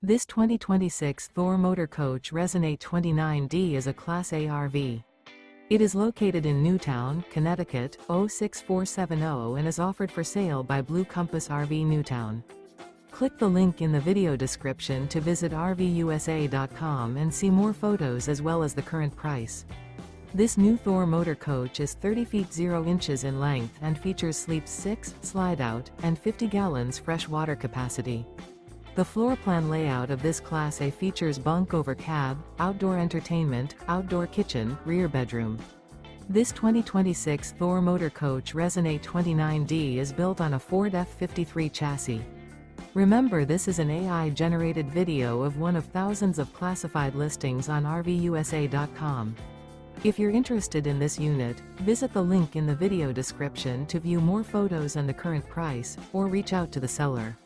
This 2026 Thor Motor Coach Resonate 29D is a Class A RV. It is located in Newtown, Connecticut, 06470 and is offered for sale by Blue Compass RV Newtown. Click the link in the video description to visit RVUSA.com and see more photos as well as the current price. This new Thor Motor Coach is 30 feet 0 inches in length and features sleeps 6, slide-out, and 50 gallons fresh water capacity. The floor plan layout of this Class A features bunk over cab, outdoor entertainment, outdoor kitchen, rear bedroom. This 2026 Thor Motor Coach Resonate 29D is built on a Ford F53 chassis. Remember, this is an AI-generated video of one of thousands of classified listings on RVUSA.com. If you're interested in this unit, visit the link in the video description to view more photos and the current price, or reach out to the seller.